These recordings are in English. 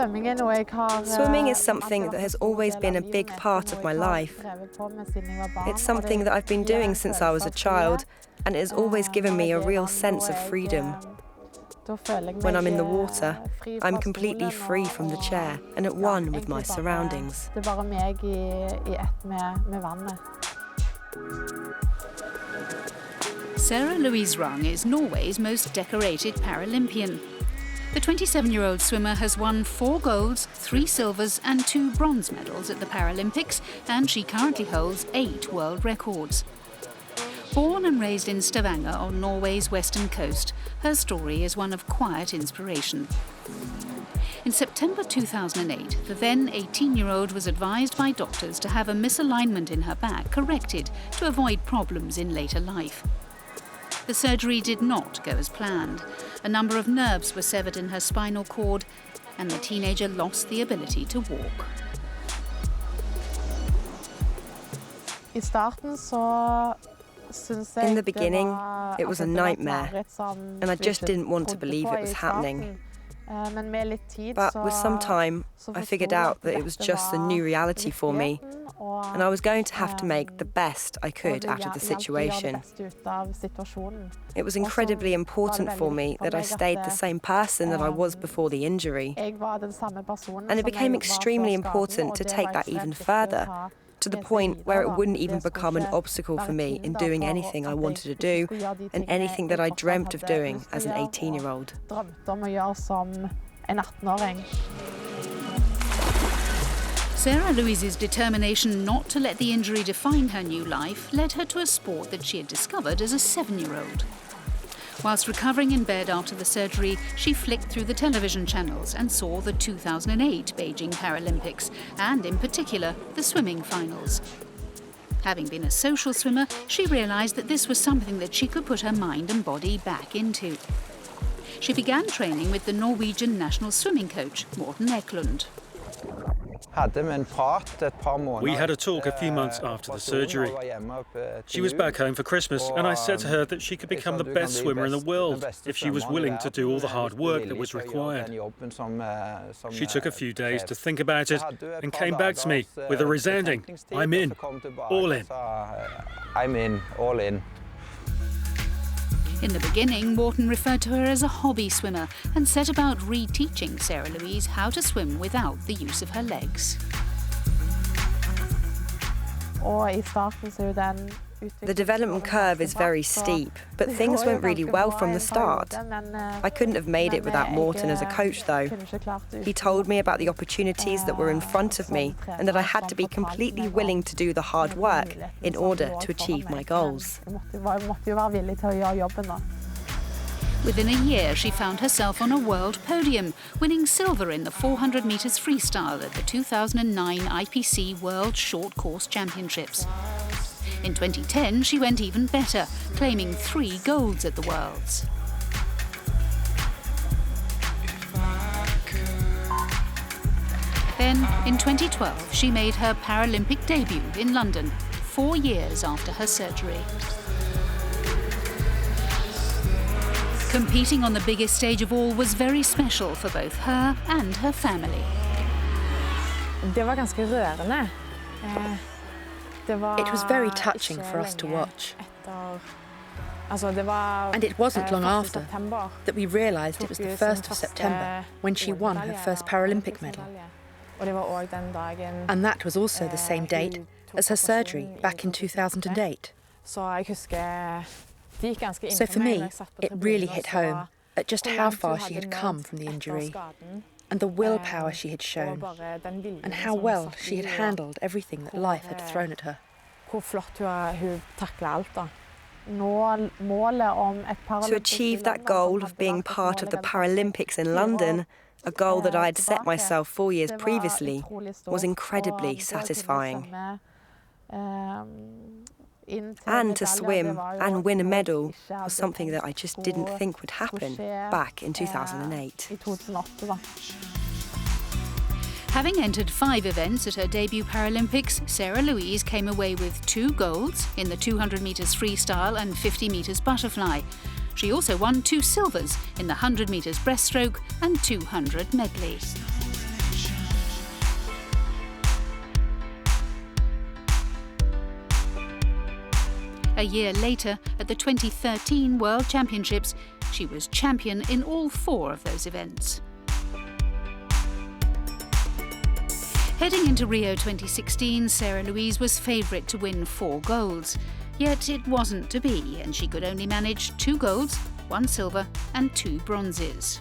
Swimming is something that has always been a big part of my life. It's something that I've been doing since I was a child, and it has always given me a real sense of freedom. When I'm in the water, I'm completely free from the chair and at one with my surroundings. Sarah Louise Rung is Norway's most decorated Paralympian. The 27-year-old swimmer has won 4 golds, 3 silvers and 2 bronze medals at the Paralympics, and she currently holds 8 world records. Born and raised in Stavanger on Norway's western coast, her story is one of quiet inspiration. In September 2008, the then 18-year-old was advised by doctors to have a misalignment in her back corrected to avoid problems in later life. The surgery did not go as planned. A number of nerves were severed in her spinal cord, and the teenager lost the ability to walk. In the beginning, it was a nightmare, and I just didn't want to believe it was happening. But with some time, I figured out that it was just a new reality for me, and I was going to have to make the best I could out of the situation. It was incredibly important for me that I stayed the same person that I was before the injury. And it became extremely important to take that even further, to the point where it wouldn't even become an obstacle for me in doing anything I wanted to do and anything that I dreamt of doing as an 18-year-old. Sarah Louise's determination not to let the injury define her new life led her to a sport that she had discovered as a 7-year-old. Whilst recovering in bed after the surgery, she flicked through the television channels and saw the 2008 Beijing Paralympics, and in particular, the swimming finals. Having been a social swimmer, she realised that this was something that she could put her mind and body back into. She began training with the Norwegian national swimming coach, Morten Eklund. We had a talk a few months after the surgery. She was back home for Christmas, and I said to her that she could become the best swimmer in the world if she was willing to do all the hard work that was required. She took a few days to think about it and came back to me with a resounding, "I'm in, all in." I'm in, all in. In the beginning, Morten referred to her as a hobby swimmer and set about reteaching Sarah Louise how to swim without the use of her legs. The development curve is very steep, but things went really well from the start. I couldn't have made it without Morten as a coach, though. He told me about the opportunities that were in front of me and that I had to be completely willing to do the hard work in order to achieve my goals. Within a year, she found herself on a world podium, winning silver in the 400 metres freestyle at the 2009 IPC World Short Course Championships. In 2010, she went even better, claiming 3 golds at the Worlds. Then, in 2012, she made her Paralympic debut in London, 4 years after her surgery. Competing on the biggest stage of all was very special for both her and her family. It was very touching for us to watch. And it wasn't long after that we realised it was the 1st of September when she won her first Paralympic medal. And that was also the same date as her surgery back in 2008. So for me, it really hit home at just how far she had come from the injury, and the willpower she had shown, and how well she had handled everything that life had thrown at her. To achieve that goal of being part of the Paralympics in London, a goal that I had set myself 4 years previously, was incredibly satisfying. And to swim and win a medal was something that I just didn't think would happen back in 2008. Having entered 5 events at her debut Paralympics, Sarah Louise came away with 2 golds in the 200 metres freestyle and 50 metres butterfly. She also won 2 silvers in the 100 metres breaststroke and 200 medley. A year later, at the 2013 World Championships, she was champion in all 4 of those events. Heading into Rio 2016, Sarah Louise was favourite to win 4 golds. Yet it wasn't to be, and she could only manage 2 golds, 1 silver and 2 bronzes.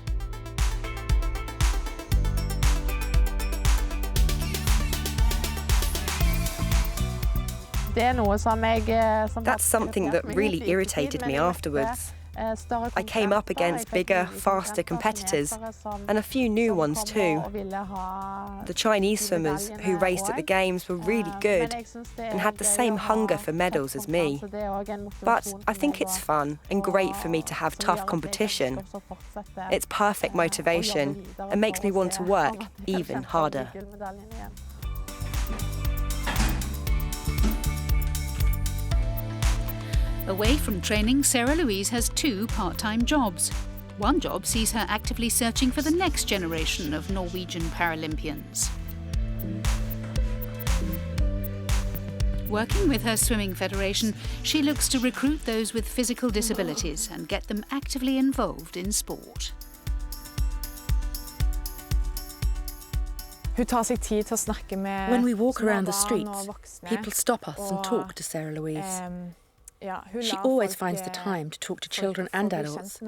That's something that really irritated me afterwards. I came up against bigger, faster competitors, and a few new ones too. The Chinese swimmers who raced at the Games were really good and had the same hunger for medals as me. But I think it's fun and great for me to have tough competition. It's perfect motivation and makes me want to work even harder. Away from training, Sarah Louise has 2 part-time jobs. One job sees her actively searching for the next generation of Norwegian Paralympians. Working with her swimming federation, she looks to recruit those with physical disabilities and get them actively involved in sport. When we walk around the streets, people stop us and talk to Sarah Louise. She always finds the time to talk to children and adults.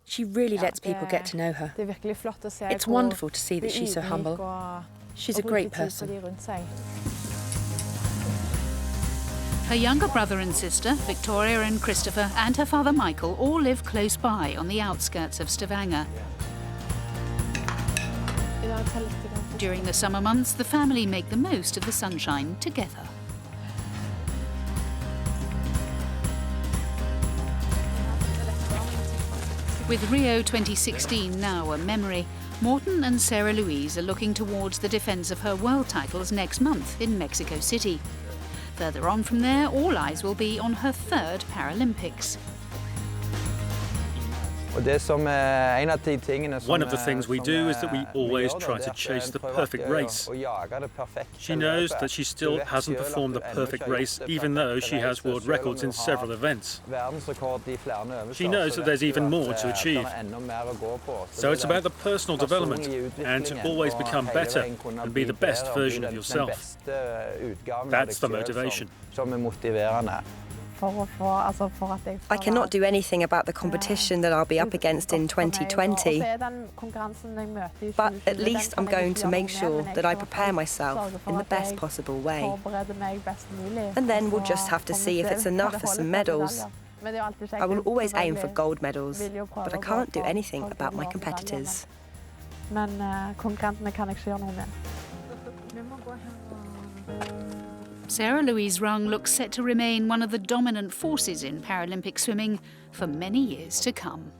She really lets people get to know her. It's wonderful to see that she's so humble. She's a great person. Her younger brother and sister, Victoria and Christopher, and her father Michael all live close by on the outskirts of Stavanger. During the summer months, the family make the most of the sunshine together. With Rio 2016 now a memory, Morten and Sarah Louise are looking towards the defence of her world titles next month in Mexico City. Further on from there, all eyes will be on her 3rd Paralympics. One of the things we do is that we always try to chase the perfect race. She knows that she still hasn't performed the perfect race, even though she has world records in several events. She knows that there's even more to achieve. So it's about the personal development and to always become better and be the best version of yourself. That's the motivation. I cannot do anything about the competition that I'll be up against in 2020, but at least I'm going to make sure that I prepare myself in the best possible way. And then we'll just have to see if it's enough for some medals. I will always aim for gold medals, but I can't do anything about my competitors. Sarah Louise Rung looks set to remain one of the dominant forces in Paralympic swimming for many years to come.